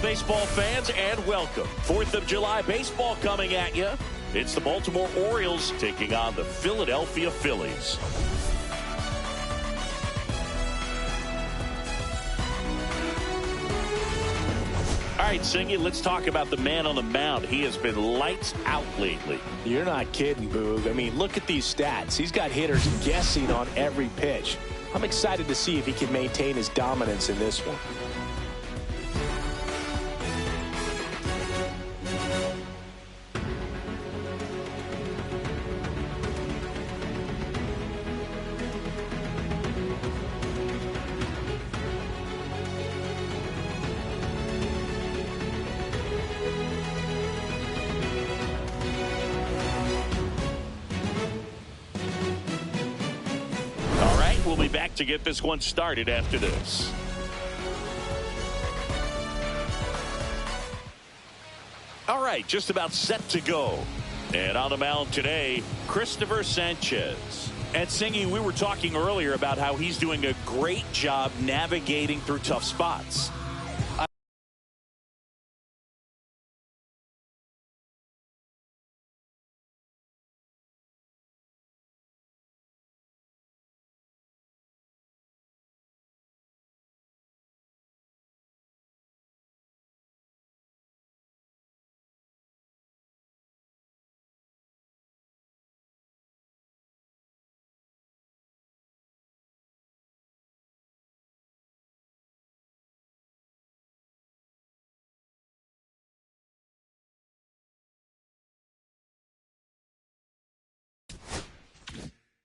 baseball fans, and welcome. 4th of July baseball coming at you. It's the Baltimore Orioles taking on the Philadelphia Phillies. All right, Singy, let's talk about the man on the mound. He has been lights out lately. You're not kidding, Boog. I mean, look at these stats. He's got hitters guessing on every pitch. I'm excited to see if he can maintain his dominance in this one. We'll be back to get this one started after this. All right, just about set to go. And on the mound today, Christopher Sanchez. And Singy, we were talking earlier about how he's doing a great job navigating through tough spots.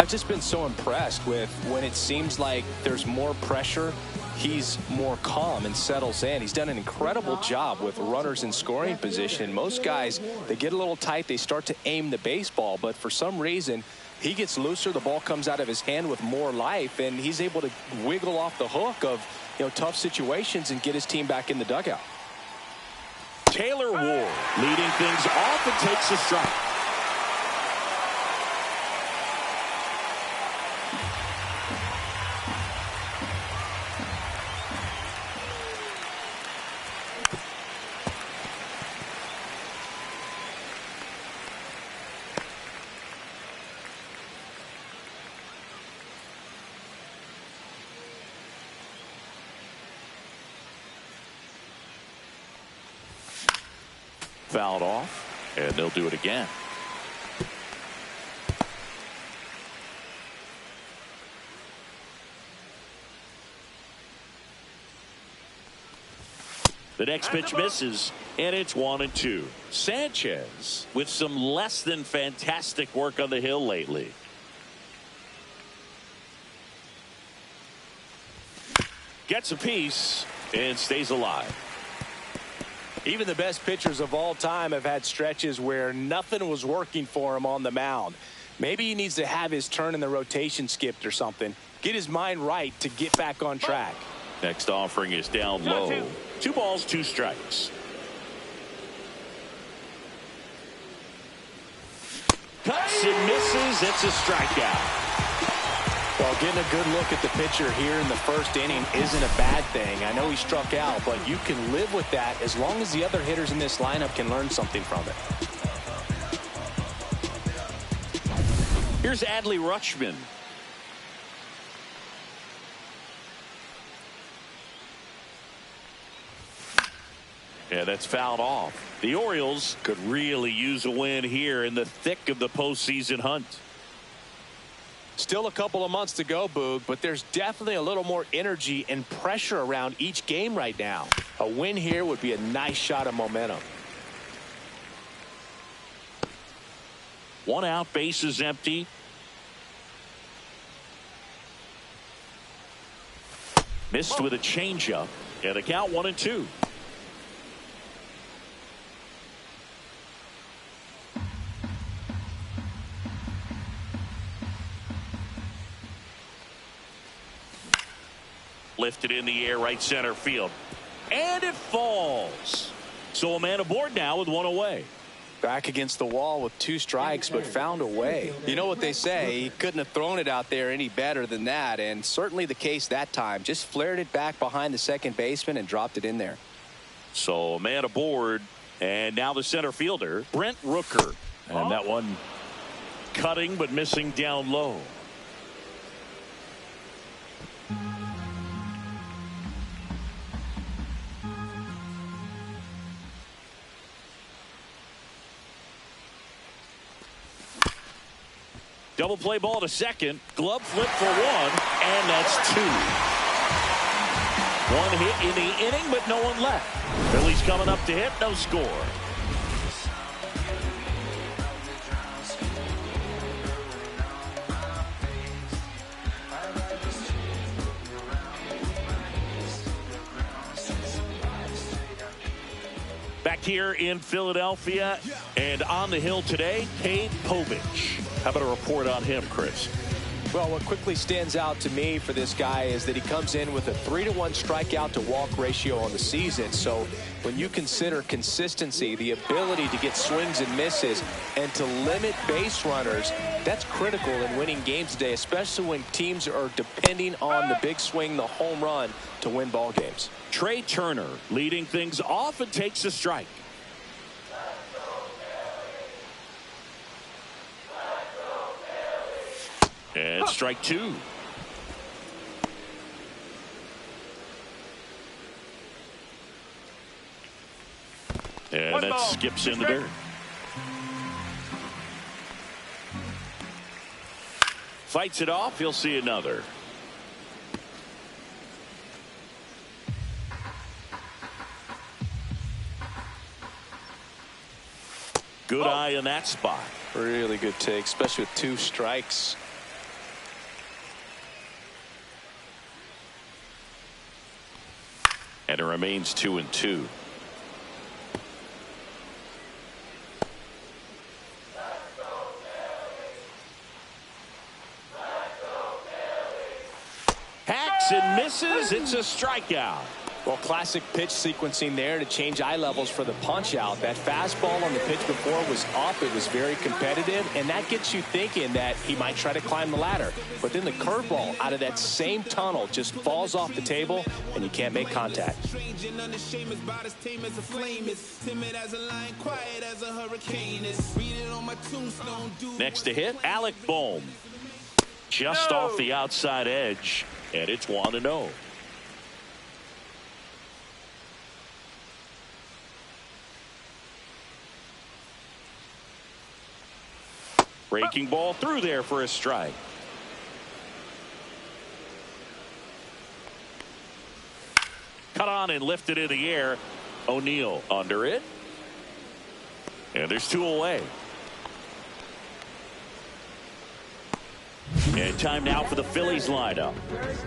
I've just been so impressed with when it seems like there's more pressure, he's more calm and settles in. He's done an incredible job with runners in scoring position. Most guys, they get a little tight, they start to aim the baseball, but for some reason, he gets looser, the ball comes out of his hand with more life, and he's able to wiggle off the hook of, tough situations and get his team back in the dugout. Taylor Ward leading things off and takes a strike. Fouled off, and they'll do it again. The next pitch misses, and it's 1-2. Sanchez with some less than fantastic work on the hill lately. Gets a piece and stays alive. Even the best pitchers of all time have had stretches where nothing was working for him on the mound. Maybe he needs to have his turn in the rotation skipped or something. Get his mind right to get back on track. Next offering is down low. 2 balls, 2 strikes. Cuts and misses. It's a strikeout. Well, getting a good look at the pitcher here in the first inning isn't a bad thing. I know he struck out, but you can live with that as long as the other hitters in this lineup can learn something from it. Here's Adley Rutschman. Yeah, that's fouled off. The Orioles could really use a win here in the thick of the postseason hunt. Still a couple of months to go, Boog, but there's definitely a little more energy and pressure around each game right now. A win here would be a nice shot of momentum. 1 out, base is empty. Missed with a changeup, and the count 1-2. Lifted in the air, right center field. And it falls. So a man aboard now with 1 away. Back against the wall with 2 strikes, but found a way. You know what they say, he couldn't have thrown it out there any better than that, and certainly the case that time. Just flared it back behind the second baseman and dropped it in there. So a man aboard, and now the center fielder, Brent Rooker. And that one cutting but missing down low. Double play ball to second. Glove flip for one, and that's two. One hit in the inning, but no one left. Phillies coming up to hit, no score. Back here in Philadelphia and on the hill today, Cade Povich. How about a report on him, Chris? Well, what quickly stands out to me for this guy is that he comes in with a 3-to-1 strikeout to walk ratio on the season. So when you consider consistency, the ability to get swings and misses and to limit base runners, that's critical in winning games today, especially when teams are depending on the big swing, the home run, to win ball games. Trey Turner leading things off and takes a strike. And strike two. And that skips in the dirt. Fights it off. He'll see another. Good eye in that spot. Really good take, especially with 2 strikes. And it remains 2-2. Hacks and misses. It's a strikeout. Well, classic pitch sequencing there to change eye levels for the punch out. That fastball on the pitch before was up. It was very competitive, and that gets you thinking that he might try to climb the ladder. But then the curveball out of that same tunnel just falls off the table, and you can't make contact. Next to hit, Alec Bohm. Just off the outside edge, and it's 1-0. Breaking ball through there for a strike. Cut on and lifted in the air. O'Neill under it. And there's 2 away. And time now for the Phillies lineup.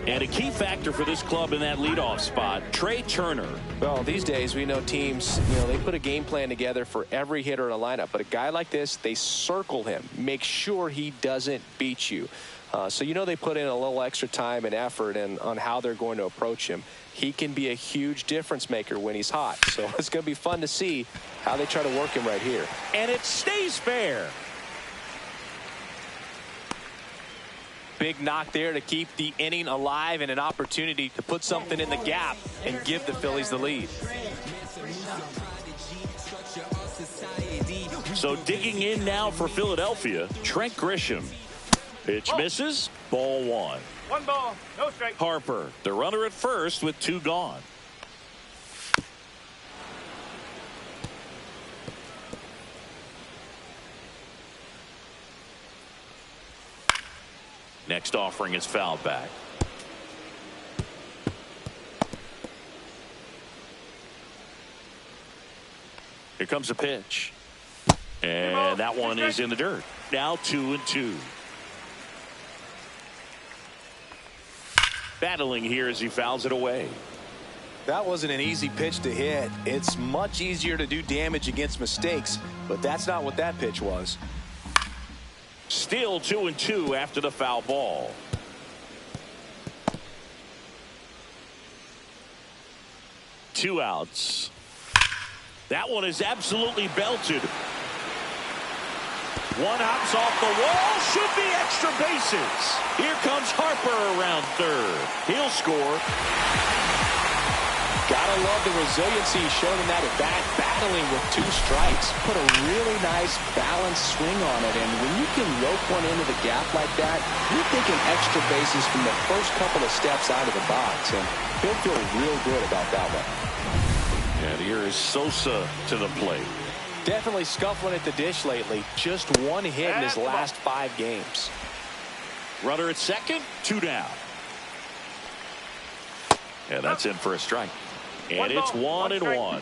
And a key factor for this club in that leadoff spot, Trey Turner. Well, these days we know teams, they put a game plan together for every hitter in a lineup. But a guy like this, they circle him, make sure he doesn't beat you. So they put in a little extra time and effort on how they're going to approach him. He can be a huge difference maker when he's hot. So it's going to be fun to see how they try to work him right here. And it stays fair. Big knock there to keep the inning alive and an opportunity to put something in the gap and give the Phillies the lead. So digging in now for Philadelphia, Trent Grisham. Pitch misses, ball 1. 1 ball, no strike. Harper, the runner at first with 2 gone. Next offering is fouled back. Here comes a pitch. And that one is in the dirt. Now 2-2. Battling here as he fouls it away. That wasn't an easy pitch to hit. It's much easier to do damage against mistakes, but that's not what that pitch was. Still 2-2 after the foul ball. Two outs. That one is absolutely belted. One hops off the wall. Should be extra bases. Here comes Harper around third. He'll score. Got Gotta love the resiliency he's shown in that at bat, battling with 2 strikes. Put a really nice balanced swing on it, and when you can rope one into the gap like that, you're thinking extra bases from the first couple of steps out of the box, and he'll feel real good about that one. And here is Sosa to the plate. Definitely scuffling at the dish lately. Just 1 hit in his last 5 games. Runner at second, 2 down. And that's in for a strike. And it's 1-1.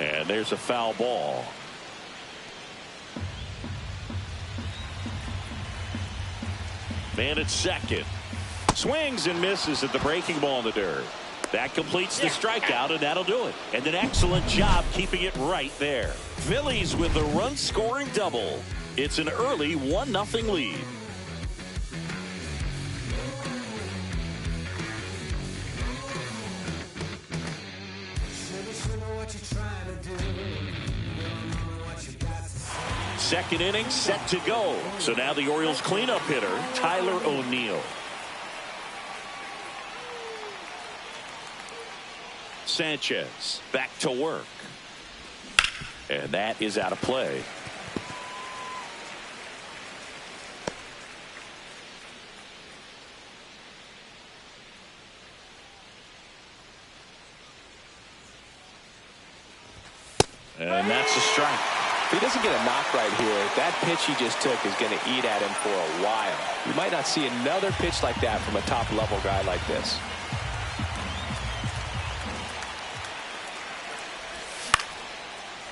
And there's a foul ball. Man at second. Swings and misses at the breaking ball in the dirt. That completes the strikeout, and that'll do it. And an excellent job keeping it right there. Phillies with a run-scoring double. It's an early 1-0 lead. Second inning set to go. So now the Orioles cleanup hitter, Tyler O'Neill. Sanchez back to work. And that is out of play. And that's a strike. If he doesn't get a knock right here, that pitch he just took is going to eat at him for a while. You might not see another pitch like that from a top-level guy like this.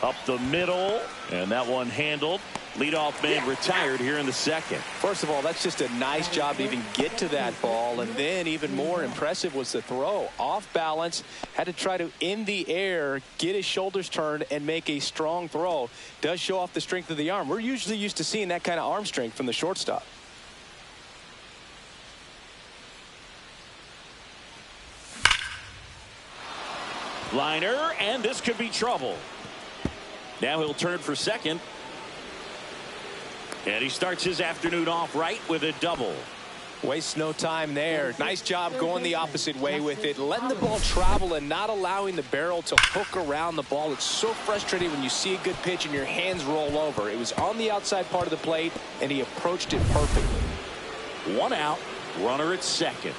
Up the middle, and that one handled. Leadoff man retired here in the second. First of all, that's just a nice job to even get to that ball, and then even more impressive was the throw. Off balance, had to try to, in the air, get his shoulders turned and make a strong throw. Does show off the strength of the arm. We're usually used to seeing that kind of arm strength from the shortstop. Liner, and this could be trouble. Now he'll turn for second. And he starts his afternoon off right with a double. Wastes no time there. Nice job going the opposite way with it. Letting the ball travel and not allowing the barrel to hook around the ball. It's so frustrating when you see a good pitch and your hands roll over. It was on the outside part of the plate, and he approached it perfectly. 1 out. Runner at second.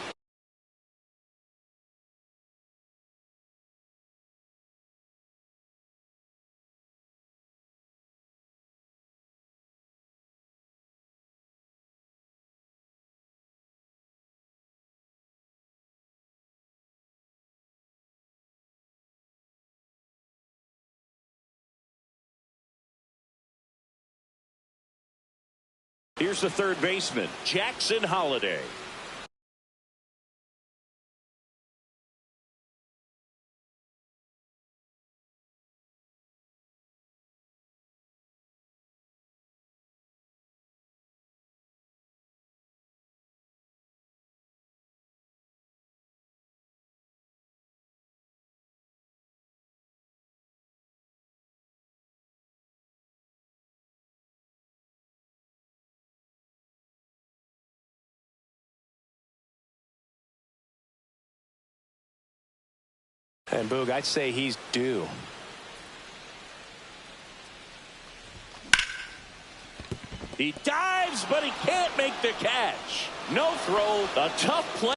Here's the third baseman, Jackson Holliday. And Boog, I'd say he's due. He dives, but he can't make the catch. No throw, a tough play.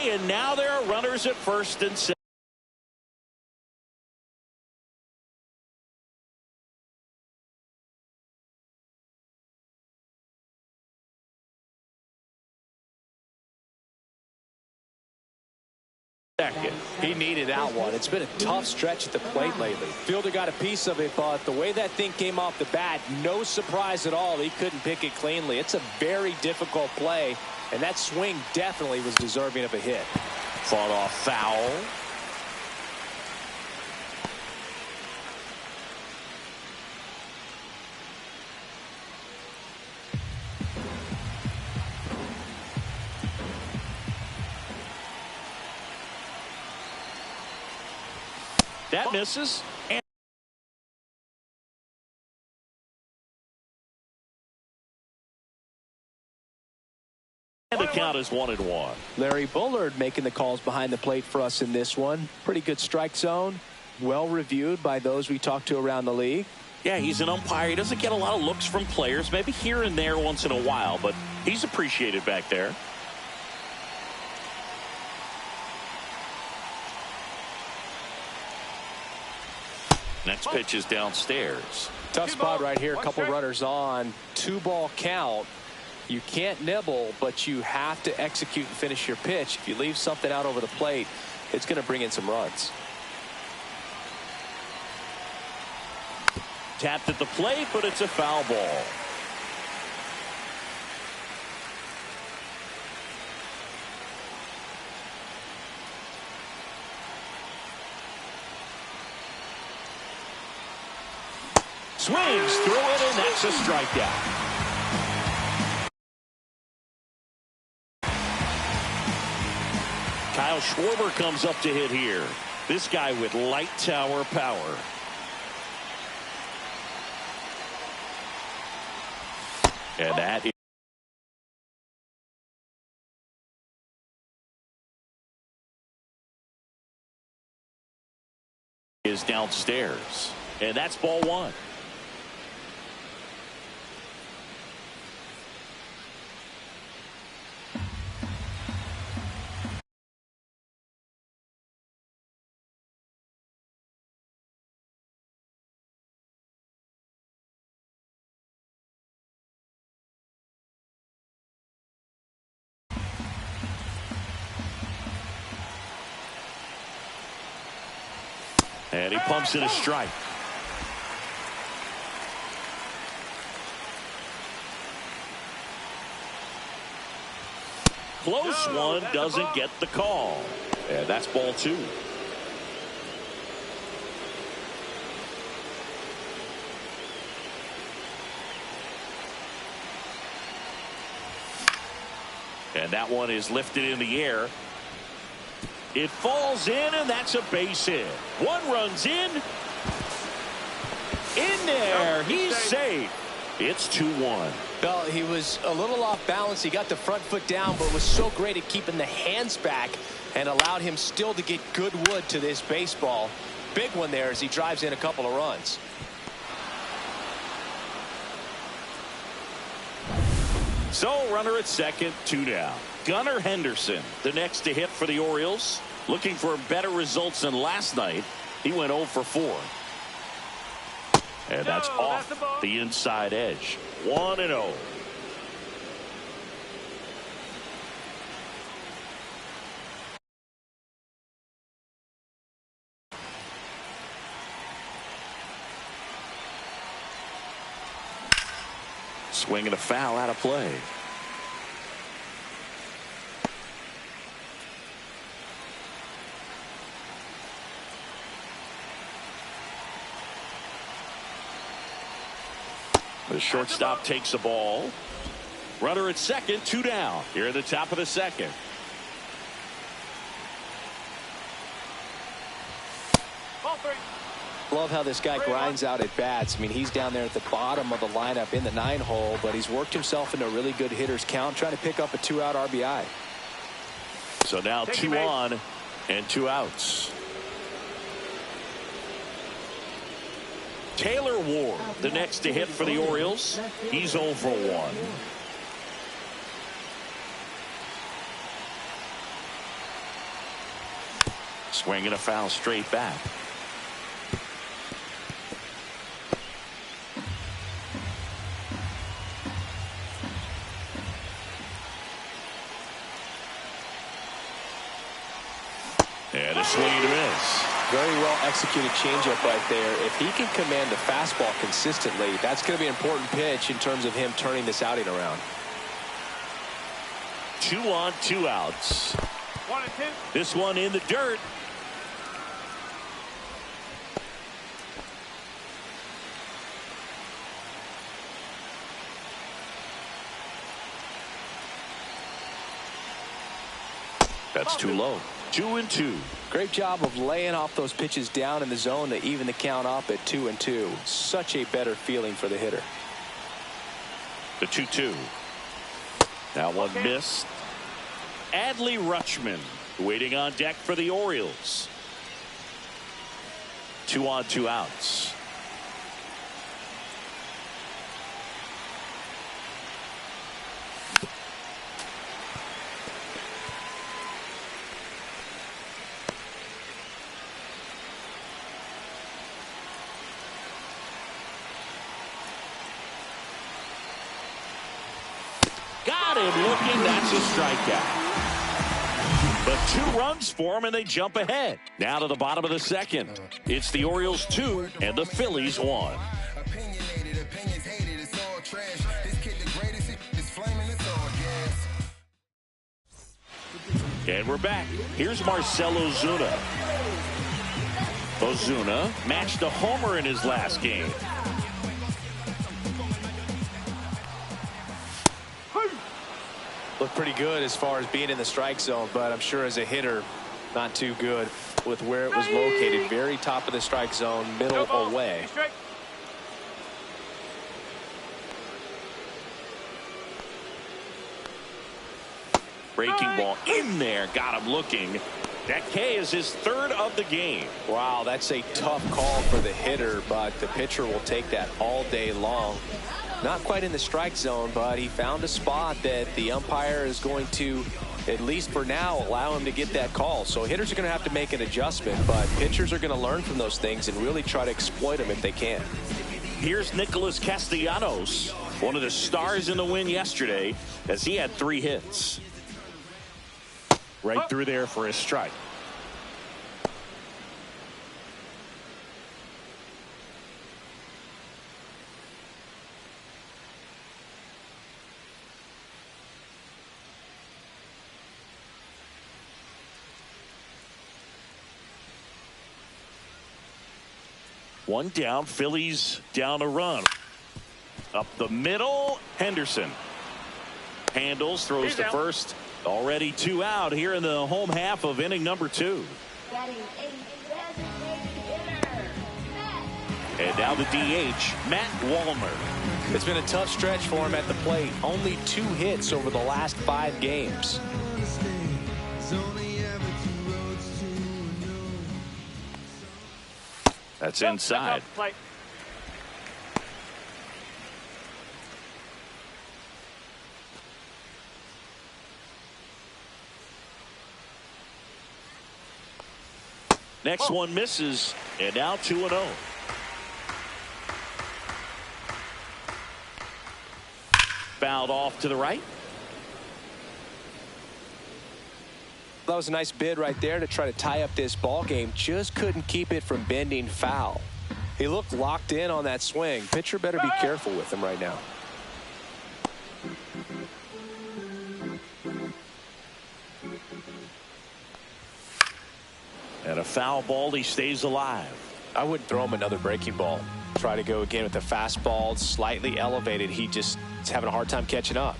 And now there are runners at first and second. He needed that one. It's been a tough stretch at the plate lately. Fielder got a piece of it, but the way that thing came off the bat, no surprise at all. He couldn't pick it cleanly. It's a very difficult play, and that swing definitely was deserving of a hit. Fought off foul. That misses. And the count is 1-1. Larry Bullard making the calls behind the plate for us in this one. Pretty good strike zone. Well reviewed by those we talked to around the league. Yeah, he's an umpire. He doesn't get a lot of looks from players, maybe here and there once in a while, but he's appreciated back there. Next pitch is downstairs. Tough spot right here. A couple runners on. 2-ball count. You can't nibble, but you have to execute and finish your pitch. If you leave something out over the plate, it's going to bring in some runs. Tapped at the plate, but it's a foul ball. Swings through it, and that's a strikeout. Kyle Schwarber comes up to hit here. This guy with light tower power. And that is downstairs. And that's ball one. And he pumps in a strike. Close one, doesn't get the call. And that's ball two. And that one is lifted in the air. It falls in, and that's a base hit. One runs in. In there. He's safe. It's 2-1. Well, he was a little off balance. He got the front foot down, but was so great at keeping the hands back and allowed him still to get good wood to this baseball. Big one there as he drives in a couple of runs. So, runner at second, 2 down. Gunnar Henderson, the next to hit for the Orioles. Looking for better results than last night. He went 0 for 4. And that's off the inside edge. 1-0. Swinging a foul out of play. The shortstop takes the ball. Runner at second, 2 down. Here at the top of the second. Love how this guy grinds out at bats. I mean, he's down there at the bottom of the lineup in the 9-hole, but he's worked himself into a really good hitter's count, trying to pick up a 2-out RBI. So now 2 on and 2 outs. Taylor Ward, the next to hit for the Orioles. He's 0 for 1. Swinging a foul straight back. And a swing and a miss. Very well executed changeup right there. If he can command the fastball consistently, that's going to be an important pitch in terms of him turning this outing around. 2 on, 2 outs. 1 and 2. This one in the dirt. That's too low. 2-2. Great job of laying off those pitches down in the zone to even the count up at 2-2. Such a better feeling for the hitter. The 2-2. That one missed. Adley Rutschman waiting on deck for the Orioles. 2 on, 2 outs. Got him looking. That's a strikeout. But 2 runs for him, and they jump ahead. Now to the bottom of the second. It's the Orioles 2 and the Phillies 1. And we're back. Here's Marcell Ozuna. Ozuna matched a homer in his last game. Looked pretty good as far as being in the strike zone, but I'm sure as a hitter, not too good with where it was located. Very top of the strike zone, middle away. Breaking ball in there. Got him looking. That K is his 3rd of the game. Wow, that's a tough call for the hitter, but the pitcher will take that all day long. Not quite in the strike zone, but he found a spot that the umpire is going to, at least for now, allow him to get that call. So hitters are going to have to make an adjustment, but pitchers are going to learn from those things and really try to exploit them if they can. Here's Nicholas Castellanos, one of the stars in the win yesterday, as he had 3 hits. Right through there for a strike. One down. Phillies down a run. Up the middle. Henderson handles, throws to first. Already 2 out here in the home half of inning number 2. And now the DH, Matt Wallner. It's been a tough stretch for him at the plate. Only 2 hits over the last 5 games. That's inside. Next one misses, and now 2-0. Fouled off to the right. That was a nice bid right there to try to tie up this ball game. Just couldn't keep it from bending foul. He looked locked in on that swing. Pitcher better be careful with him right now. And a foul ball, he stays alive. I wouldn't throw him another breaking ball. Try to go again with the fastball, slightly elevated. He just is having a hard time catching up.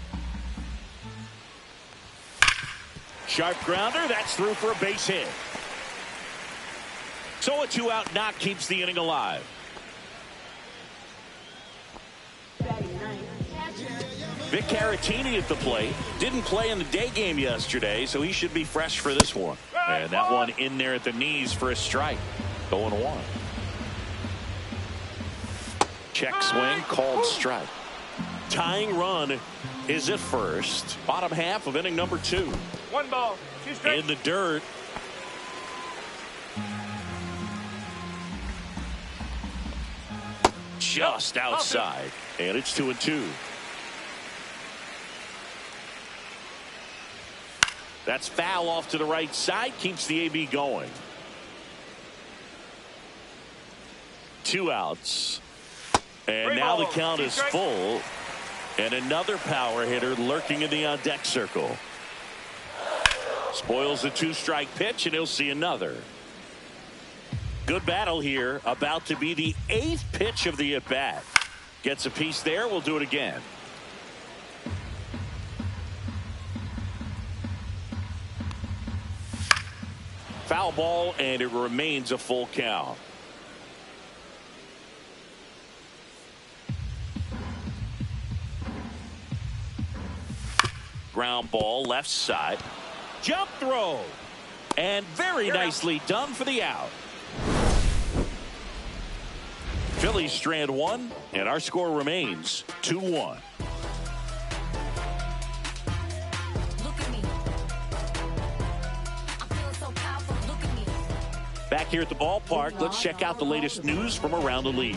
Sharp grounder, that's through for a base hit. So a 2-out knock keeps the inning alive. Vic Caratini at the plate. Didn't play in the day game yesterday, so he should be fresh for this one. And that one in there at the knees for a strike. 0-1. Check swing, called strike. Tying run is at first. Bottom half of inning number 2. 1 ball, 2 strikes. In the dirt. Just outside. And it's 2-2. That's foul off to the right side. Keeps the AB going. 2 outs. And now the count is full. And another power hitter lurking in the on-deck circle. Spoils the 2-strike pitch, and he'll see another. Good battle here. About to be the 8th pitch of the at-bat. Gets a piece there. We'll do it again. Foul ball, and it remains a full count. Ground ball left side. Jump throw. And very nicely done for the out. Phillies strand one, and our score remains 2-1. Back here at the ballpark, let's check out the latest news from around the league.